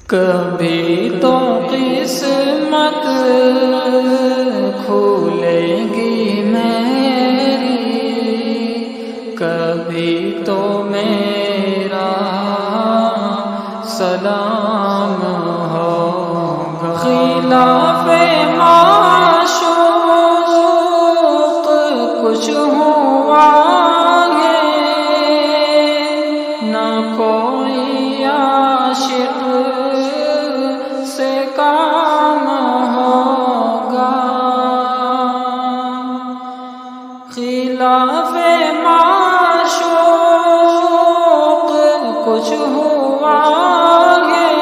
کبھی تو قسمت کھولے گی میری، کبھی تو میرا سلام ہوگا۔ خلاف معشوق کچھ ہوا ہے، نہ کوئی عاشق سے کام ہوگا۔ خلاف معشوق کچھ ہوا ہے،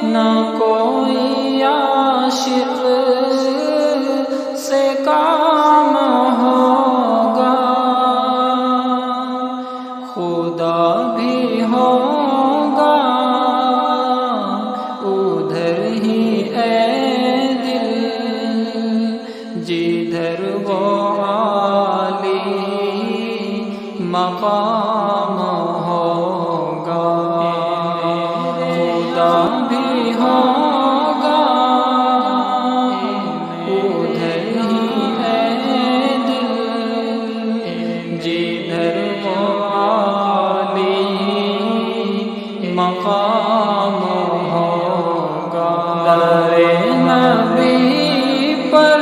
نہ کوئی عاشق سے کام ہوگا۔ خدا بھی ہوگا ادھر ہی اے دل، جدھر وہ عالی مقام ہوگا۔ خدا بھی ہوگا ادھر ہی اے دل، جدھر وہ عالی مقام ہوگا۔ در نبی پر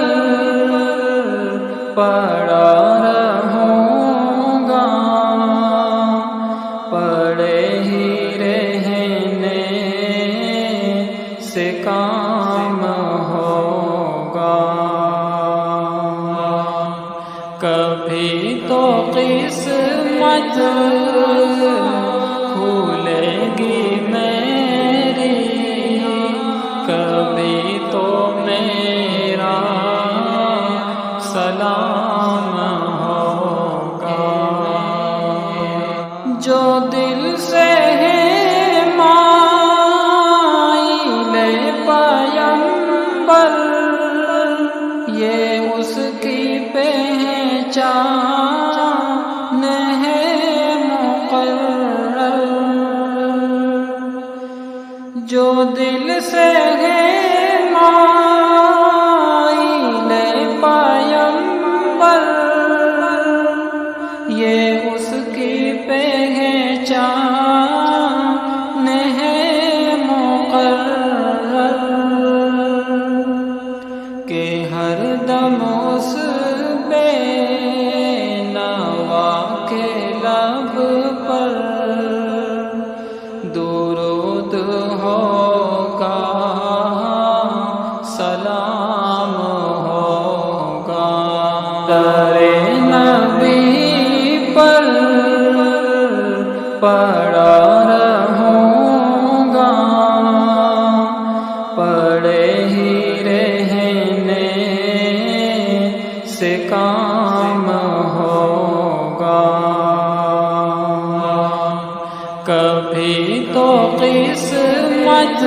پڑا رہوں گا، پڑے ہی رہنے سے کام ہوگا۔ کبھی تو قسمت کھولے گی میری، کبھی تو میرا سلام ہوگا۔ جو دل سے ہے مائل پیمبر، یہ اس کی پہچان ہے مقرر۔ جو دل سے ہے مائل پیمبر، یہ اس کی پہچان ہے مقرر، کہ ہر دم اس بے نوا کے لب پر درود ہوگا، سلام ہوگا۔ در نبی پر پڑا رہوں گا، پڑے ہی رہنے سے کام ہوگا۔ کبھی تو قسمت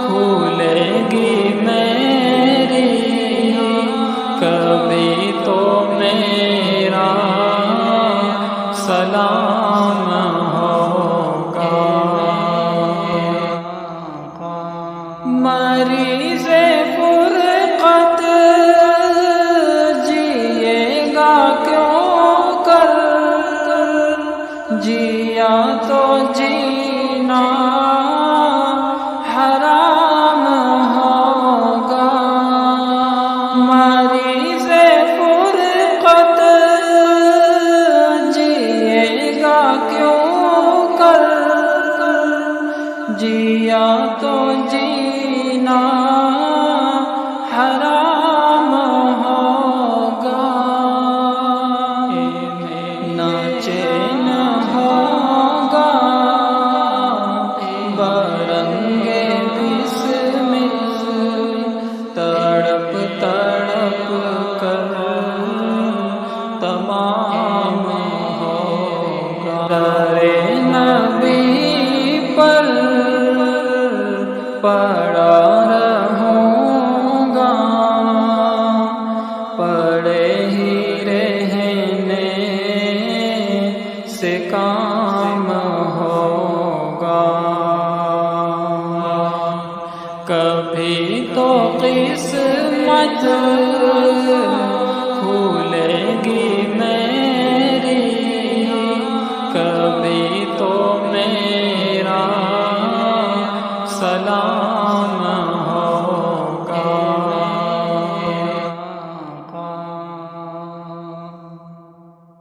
کھولے گی میری، کبھی تو میرا سلام ہوگا۔ مریض فرقت جیے گا کیوں کر، جیا تو جینا حرام ہوگا۔ مریض فرقت جیے گا کیوں کر، جیا تو جینا حرام ہوگا۔ نہ چین ہوگا برنگے بسمل، تڑپ تڑپ کر تمام ہوگا۔ در نبی پر پڑا رہوں گا، پڑے ہی رہنے سے کام ہوگا۔ کبھی تو قسمت کھل